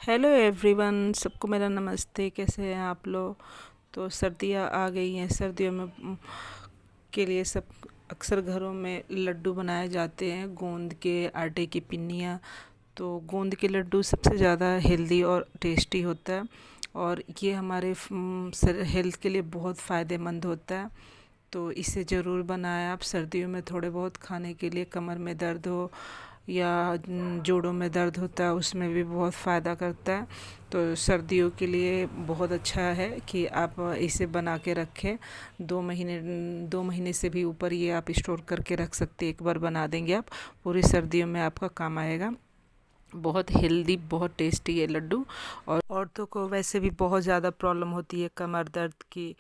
Hello everyone, सबको मेरा नमस्ते। कैसे हैं आप लोग? तो सर्दियाँ आ गई हैं। सर्दियों में के लिए सब अक्सर घरों में लड्डू बनाए जाते हैं, गोंद के आटे की पिन्नियाँ। तो गोंद के लड्डू सबसे ज़्यादा हेल्दी और टेस्टी होता है, और ये हमारे हेल्थ के लिए बहुत फ़ायदेमंद होता है। तो इसे ज़रूर बनाएं आप सर्दियों में। थोड़े बहुत खाने के लिए, कमर में दर्द हो या जोड़ों में दर्द होता है, उसमें भी बहुत फ़ायदा करता है। तो सर्दियों के लिए बहुत अच्छा है कि आप इसे बना के रखें। 2 महीने से भी ऊपर ये आप स्टोर करके रख सकते हैं। एक बार बना देंगे आप, पूरी सर्दियों में आपका काम आएगा। बहुत हेल्दी, बहुत टेस्टी है लड्डू। और औरतों को वैसे भी बहुत ज़्यादा प्रॉब्लम होती है कमर दर्द की,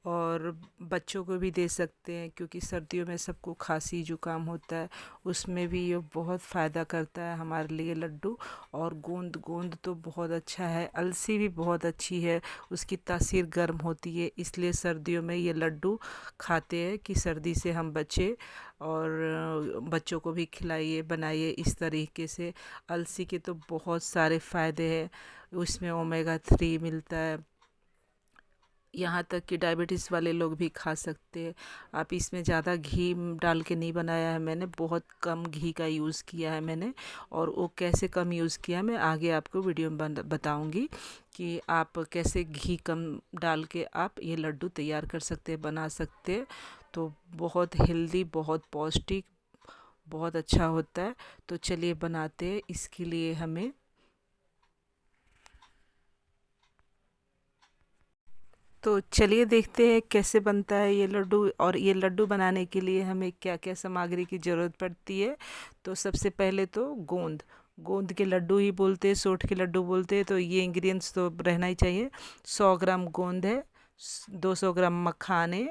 और बच्चों को भी दे सकते हैं, क्योंकि सर्दियों में सबको खांसी जुकाम होता है। उसमें भी ये बहुत फ़ायदा करता है हमारे लिए लड्डू। और गोंद गोंद तो बहुत अच्छा है, अलसी भी बहुत अच्छी है, उसकी तासीर गर्म होती है। इसलिए सर्दियों में ये लड्डू खाते हैं कि सर्दी से हम बचें। और बच्चों को भी खिलाइए, बनाइए इस तरीके से। अलसी के तो बहुत सारे फ़ायदे हैं। उसमें ओमेगा 3 मिलता है। यहाँ तक कि डायबिटीज़ वाले लोग भी खा सकते हैं। आप इसमें ज़्यादा घी डाल के नहीं बनाया है मैंने, बहुत कम घी का यूज़ किया है मैंने। और वो कैसे कम यूज़ किया मैं आगे आपको वीडियो में बताऊँगी कि आप कैसे घी कम डाल के आप ये लड्डू तैयार कर सकते हैं, बना सकते हैं। तो बहुत हेल्दी, बहुत पौष्टिक, बहुत अच्छा होता है। तो चलिए बनाते हैं। इसके लिए हमें तो चलिए देखते हैं कैसे बनता है ये लड्डू। और ये लड्डू बनाने के लिए हमें क्या क्या सामग्री की ज़रूरत पड़ती है। तो सबसे पहले तो गोंद गोंद के लड्डू ही बोलते हैं, सोंठ के लड्डू बोलते हैं। तो ये इंग्रेडिएंट्स तो रहना ही चाहिए। 100 ग्राम गोंद है, 200 ग्राम मखाने,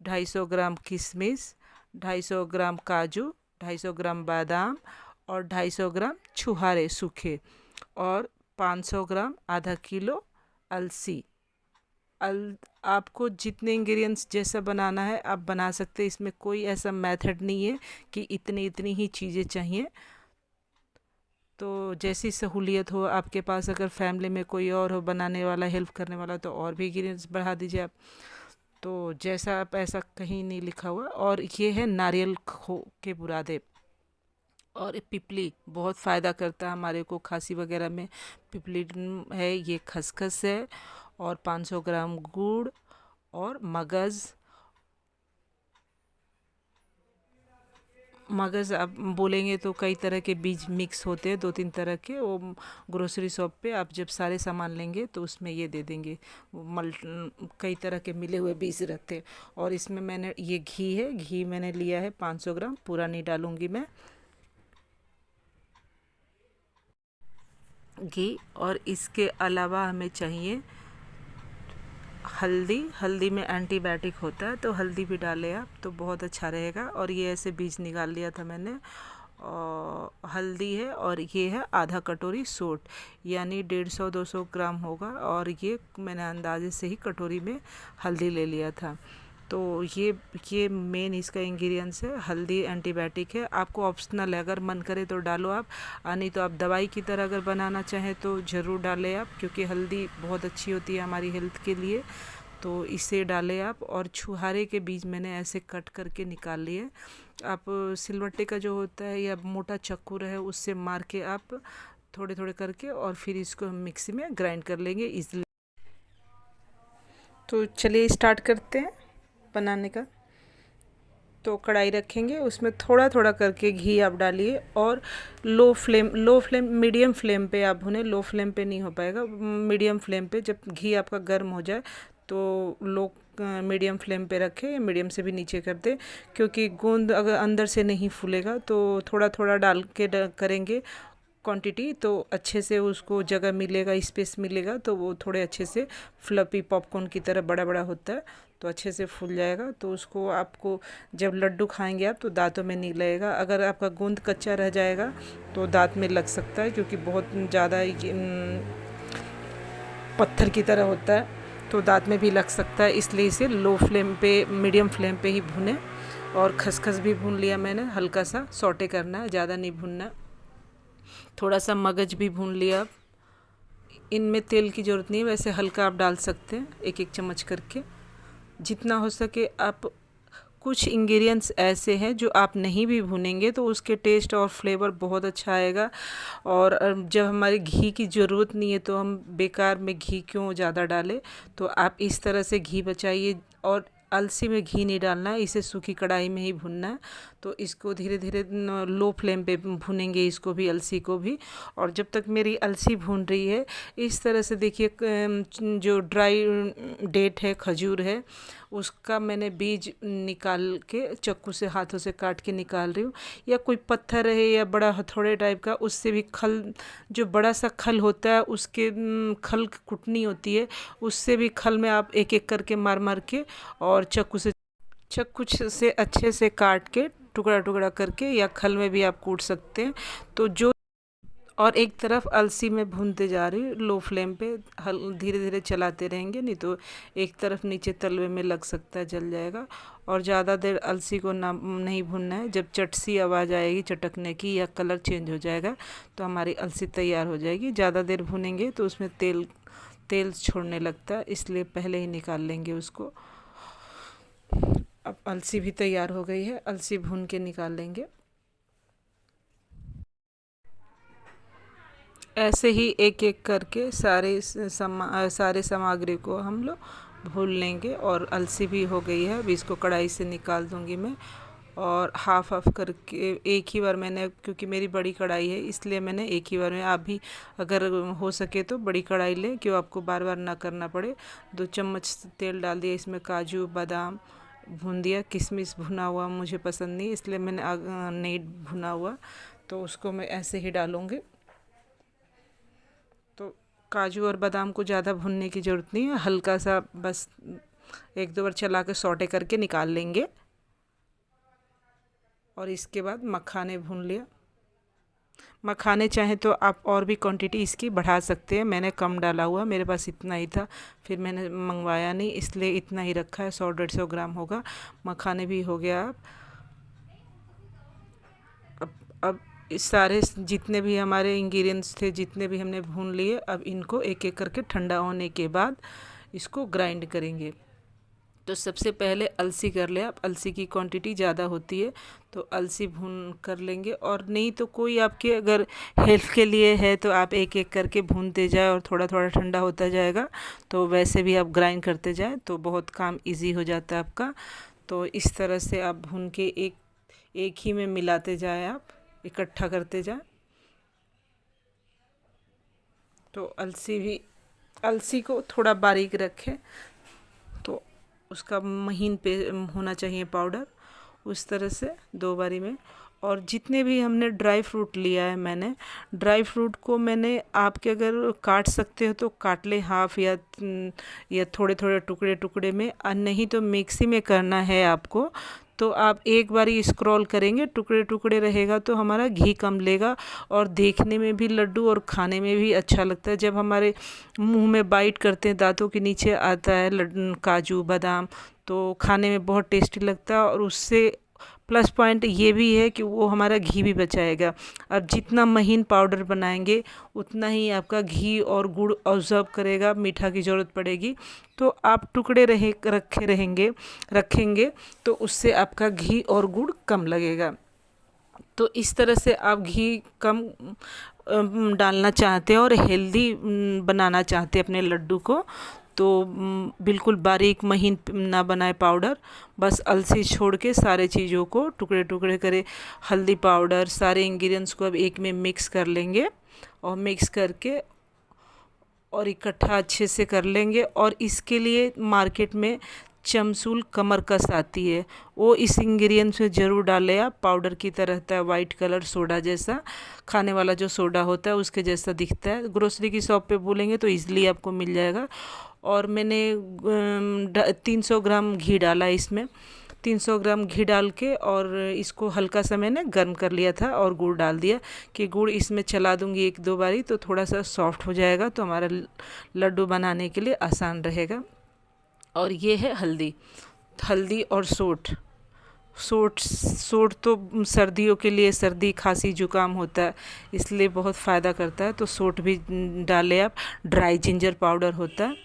250 ग्राम किशमिश, 250 ग्राम काजू, 250 ग्राम बादाम, और 250 ग्राम छुहारे सूखे, और 500 ग्राम, आधा किलो अलसी। अल आपको जितने इंग्रेडिएंट्स जैसा बनाना है आप बना सकते हैं। इसमें कोई ऐसा मेथड नहीं है कि इतनी इतनी ही चीज़ें चाहिए। तो जैसी सहूलियत हो आपके पास, अगर फैमिली में कोई और हो बनाने वाला, हेल्प करने वाला, तो और भी इंग्रेडिएंट्स बढ़ा दीजिए आप। तो जैसा आप, ऐसा कहीं नहीं लिखा हुआ। और ये है नारियल खो के बुरादे। और पिपली बहुत फ़ायदा करता है हमारे को, खांसी वगैरह में। पिपली है, ये खसखस है, और 500 ग्राम गुड़, और मगज़। मगज़ आप बोलेंगे तो कई तरह के बीज मिक्स होते हैं, 2-3 तरह के। वो ग्रोसरी शॉप पे आप जब सारे सामान लेंगे तो उसमें ये दे देंगे। वो कई तरह के मिले हुए बीज रहते हैं। और इसमें मैंने ये घी है, घी मैंने लिया है 500 ग्राम, पूरा नहीं डालूंगी मैं घी। और इसके अलावा हमें चाहिए हल्दी। हल्दी में एंटीबायोटिक होता है, तो हल्दी भी डालें आप तो बहुत अच्छा रहेगा। और ये ऐसे बीज निकाल लिया था मैंने। और हल्दी है, और ये है आधा कटोरी सोंठ, यानी 150-200 ग्राम होगा। और ये मैंने अंदाजे से ही कटोरी में हल्दी ले लिया था। तो ये मेन इसका इंग्रेडिएंट्स है। हल्दी एंटीबायोटिक है, आपको ऑप्शनल है, अगर मन करे तो डालो आप, नहीं तो आप दवाई की तरह अगर बनाना चाहें तो ज़रूर डालें आप, क्योंकि हल्दी बहुत अच्छी होती है हमारी हेल्थ के लिए। तो इसे डालें आप। और छुहारे के बीज मैंने ऐसे कट करके निकाल लिए। आप सिलवट्टे का जो होता है या मोटा चक्कू है, उससे मार के आप थोड़े थोड़े करके, और फिर इसको हम मिक्सी में ग्राइंड कर लेंगे इजली। तो चलिए स्टार्ट करते हैं बनाने का। तो कढ़ाई रखेंगे, उसमें थोड़ा थोड़ा करके घी आप डालिए, और लो फ्लेम मीडियम फ्लेम पे आप भुने। लो फ्लेम पे नहीं हो पाएगा, मीडियम फ्लेम पे। जब घी आपका गर्म हो जाए तो लो मीडियम फ्लेम पे रखें, मीडियम से भी नीचे कर दें, क्योंकि गोंद अगर अंदर से नहीं फूलेगा तो थोड़ा थोड़ा डाल के करेंगे क्वांटिटी, तो अच्छे से उसको जगह मिलेगा, स्पेस मिलेगा, तो वो थोड़े अच्छे से फ्लफी पॉपकॉर्न की तरह बड़ा बड़ा होता है, तो अच्छे से फूल जाएगा। तो उसको आपको जब लड्डू खाएंगे आप तो दांतों में नहीं लगेगा। अगर आपका गोंद कच्चा रह जाएगा तो दांत में लग सकता है, क्योंकि बहुत ज़्यादा पत्थर की तरह होता है, तो दांत में भी लग सकता है। इसलिए इसे लो फ्लेम पे, मीडियम फ्लेम पे ही भुने। और खसखस भी भून लिया मैंने, हल्का सा सौटे करना है, ज़्यादा नहीं भूनना। थोड़ा सा मगज भी भून लिया। इनमें तेल की ज़रूरत नहीं है, वैसे हल्का आप डाल सकते हैं, एक एक चम्मच करके जितना हो सके आप। कुछ इंग्रेडिएंट्स ऐसे हैं जो आप नहीं भी भूनेंगे तो उसके टेस्ट और फ्लेवर बहुत अच्छा आएगा। और जब हमारे घी की ज़रूरत नहीं है तो हम बेकार में घी क्यों ज़्यादा डालें। तो आप इस तरह से घी बचाइए। और अलसी में घी नहीं डालना है, इसे सूखी कढ़ाई में ही भूनना है। तो इसको धीरे धीरे लो फ्लेम पे भूनेंगे, इसको भी, अलसी को भी। और जब तक मेरी अलसी भून रही है, इस तरह से देखिए जो ड्राई डेट है, खजूर है, उसका मैंने बीज निकाल के चाकू से, हाथों से काट के निकाल रही हूँ। या कोई पत्थर है या बड़ा हथौड़े टाइप का, उससे भी खल, जो बड़ा सा खल होता है उसके खल कुटनी होती है, उससे भी खल में आप एक एक करके मार मार के और चाकू से अच्छे से काट के टुकड़ा टुकड़ा करके, या खल में भी आप कूट सकते हैं। तो जो, और एक तरफ अलसी में भूनते जा रही हूँ लो फ्लेम पे, धीरे धीरे चलाते रहेंगे, नहीं तो एक तरफ नीचे तलवे में लग सकता है, जल जाएगा। और ज़्यादा देर अलसी को ना नहीं भूनना है। जब चट सी आवाज़ आएगी चटकने की या कलर चेंज हो जाएगा तो हमारी अलसी तैयार हो जाएगी। ज़्यादा देर भूनेंगे तो उसमें तेल छोड़ने लगता है, इसलिए पहले ही निकाल लेंगे उसको। अब अलसी भी तैयार हो गई है, अलसी भून के निकाल लेंगे। ऐसे ही एक एक करके सारे सामग्री को हम लोग भून लेंगे। और अलसी भी हो गई है, अभी इसको कढ़ाई से निकाल दूंगी मैं। और हाफ हाफ करके एक ही बार मैंने, क्योंकि मेरी बड़ी कढ़ाई है इसलिए मैंने एक ही बार में, आप भी अगर हो सके तो बड़ी कढ़ाई लें, क्यों आपको बार बार ना करना पड़े। 2 चम्मच तेल डाल दिया, इसमें काजू बादाम भून दिया। किशमिश भुना हुआ मुझे पसंद नहीं, इसलिए मैंने नहीं भुना हुआ, तो उसको मैं ऐसे ही डालूँगी। तो काजू और बादाम को ज़्यादा भूनने की ज़रूरत नहीं है, हल्का सा बस 1-2 बार चला के सौटे करके निकाल लेंगे। और इसके बाद मखाने भून लिया। मखाने चाहें तो आप और भी क्वांटिटी इसकी बढ़ा सकते हैं, मैंने कम डाला हुआ, मेरे पास इतना ही था, फिर मैंने मंगवाया नहीं इसलिए इतना ही रखा है, 100-150 ग्राम होगा। मखाने भी हो गया। अब इस सारे जितने भी हमारे इंग्रेडिएंट्स थे, जितने भी हमने भून लिए, अब इनको एक एक करके ठंडा होने के बाद इसको ग्राइंड करेंगे। तो सबसे पहले अलसी कर ले आप, अलसी की क्वांटिटी ज़्यादा होती है तो अलसी भून कर लेंगे। और नहीं तो कोई आपके अगर हेल्थ के लिए है तो आप एक एक करके भूनते जाए और थोड़ा थोड़ा ठंडा होता जाएगा, तो वैसे भी आप ग्राइंड करते जाए तो बहुत काम इजी हो जाता है आपका। तो इस तरह से आप भून के एक ही में मिलाते जाए, आप इकट्ठा करते जाए। तो अलसी को थोड़ा बारीक रखें, तो उसका महीन पे होना चाहिए पाउडर, उस तरह से 2 बारी में। और जितने भी हमने ड्राई फ्रूट लिया है, मैंने ड्राई फ्रूट को मैंने, आपके अगर काट सकते हो तो काट ले हाफ, या थोड़े थोड़े टुकड़े टुकड़े में, और नहीं तो मिक्सी में करना है आपको तो आप एक बारी स्क्रॉल करेंगे, टुकड़े टुकड़े रहेगा तो हमारा घी कम लेगा और देखने में भी लड्डू और खाने में भी अच्छा लगता है। जब हमारे मुंह में बाइट करते हैं, दांतों के नीचे आता है काजू बादाम, तो खाने में बहुत टेस्टी लगता है। और उससे प्लस पॉइंट ये भी है कि वो हमारा घी भी बचाएगा। अब जितना महीन पाउडर बनाएंगे उतना ही आपका घी और गुड़ ऑब्जर्व करेगा, मीठा की ज़रूरत पड़ेगी। तो आप टुकड़े रखेंगे तो उससे आपका घी और गुड़ कम लगेगा। तो इस तरह से आप घी कम डालना चाहते हैं और हेल्दी बनाना चाहते हैं अपने लड्डू को, तो बिल्कुल बारीक महीन ना बनाए पाउडर, बस अलसी छोड़ के सारे चीज़ों को टुकड़े टुकड़े करे, हल्दी पाउडर, सारे इंग्रेडिएंट्स को अब एक में मिक्स कर लेंगे। और मिक्स करके और इकट्ठा अच्छे से कर लेंगे। और इसके लिए मार्केट में चमसूल कमरकस आती है, वो इस इंग्रेडिएंट्स में ज़रूर डालें आप। पाउडर की तरह रहता है, वाइट कलर सोडा जैसा, खाने वाला जो सोडा होता है उसके जैसा दिखता है। ग्रोसरी की शॉप पे बोलेंगे तो ईज़िली आपको मिल जाएगा। और मैंने 300 ग्राम घी डाला इसमें, 300 ग्राम घी डाल के और इसको हल्का सा मैंने गर्म कर लिया था। और गुड़ डाल दिया कि गुड़ इसमें चला दूंगी 1-2 बारी तो थोड़ा सा सॉफ्ट हो जाएगा, तो हमारा लड्डू बनाने के लिए आसान रहेगा। और ये है हल्दी और सौंठ, सोट सोट तो सर्दियों के लिए, सर्दी खांसी जुकाम होता है इसलिए बहुत फ़ायदा करता है, तो सोट भी डालें आप। ड्राई जिंजर पाउडर होता है,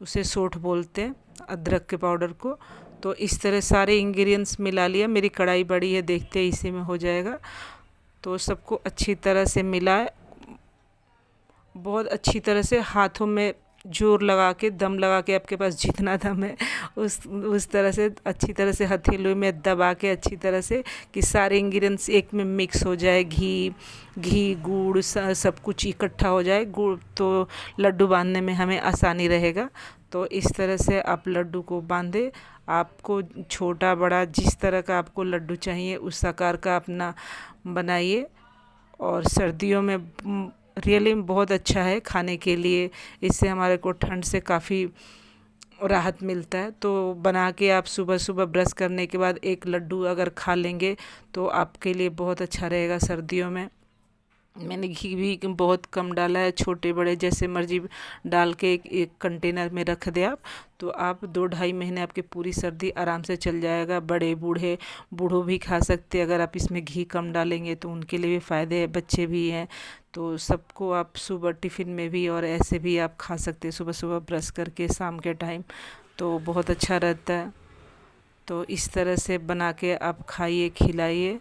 उसे सोट बोलते हैं, अदरक के पाउडर को। तो इस तरह सारे इंग्रेडिएंट्स मिला लिया। मेरी कढ़ाई बड़ी है, देखते हैं इसी में हो जाएगा। तो सबको अच्छी तरह से मिलाए, बहुत अच्छी तरह से हाथों में जोर लगा के, दम लगा के, आपके पास जितना दम है उस तरह से अच्छी तरह से हथेली में दबा के अच्छी तरह से कि सारे इंग्रेडिएंट्स एक में मिक्स हो जाए। घी गुड़ सब कुछ इकट्ठा हो जाए, गुड़ तो लड्डू बांधने में हमें आसानी रहेगा। तो इस तरह से आप लड्डू को बांधे। आपको छोटा बड़ा जिस तरह का आपको लड्डू चाहिए उस आकार का अपना बनाइए। और सर्दियों में रियली बहुत अच्छा है खाने के लिए, इससे हमारे को ठंड से काफ़ी राहत मिलता है। तो बना के आप सुबह सुबह ब्रश करने के बाद एक लड्डू अगर खा लेंगे तो आपके लिए बहुत अच्छा रहेगा सर्दियों में। मैंने घी भी बहुत कम डाला है, छोटे बड़े जैसे मर्जी डाल के एक कंटेनर में रख दे आप, तो आप 2-2.5 महीने आपकी पूरी सर्दी आराम से चल जाएगा। बड़े बूढ़ों भी खा सकते हैं, अगर आप इसमें घी कम डालेंगे तो उनके लिए भी फ़ायदे है, बच्चे भी हैं तो सबको आप सुबह टिफ़िन में भी और ऐसे भी आप खा सकते हैं, सुबह सुबह ब्रश करके शाम के टाइम, तो बहुत अच्छा रहता है। तो इस तरह से बना के आप खाइए, खिलाइए।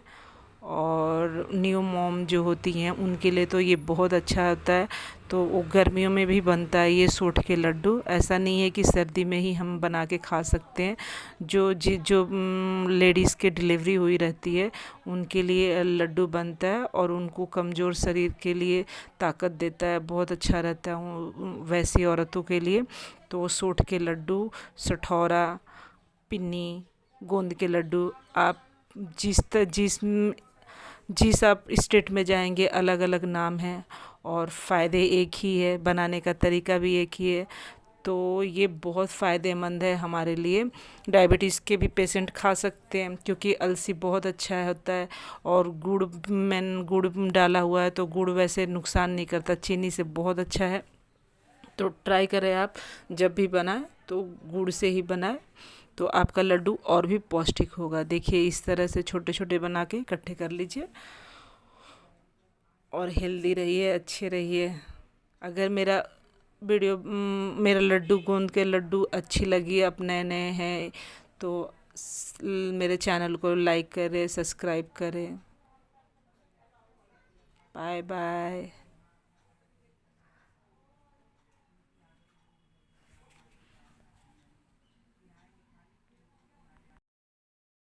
और न्यू मॉम जो होती हैं उनके लिए तो ये बहुत अच्छा होता है। तो वो गर्मियों में भी बनता है ये सोंठ के लड्डू, ऐसा नहीं है कि सर्दी में ही हम बना के खा सकते हैं। जो लेडीज़ के डिलीवरी हुई रहती है उनके लिए लड्डू बनता है, और उनको कमज़ोर शरीर के लिए ताकत देता है, बहुत अच्छा रहता है वैसी औरतों के लिए। तो सोंठ के लड्डू, सठौरा, पिन्नी, गोंद के लड्डू, आप जिस आप स्टेट में जाएंगे अलग अलग नाम हैं, और फ़ायदे एक ही है, बनाने का तरीका भी एक ही है। तो ये बहुत फ़ायदेमंद है हमारे लिए। डायबिटीज़ के भी पेशेंट खा सकते हैं क्योंकि अलसी बहुत अच्छा होता है। और गुड़ डाला हुआ है तो गुड़ वैसे नुकसान नहीं करता, चीनी से बहुत अच्छा है। तो ट्राई करें आप, जब भी बनाएं तो गुड़ से ही बनाएं, तो आपका लड्डू और भी पौष्टिक होगा। देखिए इस तरह से छोटे छोटे बना के इकट्ठे कर लीजिए और हेल्दी रहिए, अच्छे रहिए। अगर मेरा लड्डू, गोंद के लड्डू अच्छी लगी, आप नए नए हैं तो मेरे चैनल को लाइक करें, सब्सक्राइब करें। Bye bye.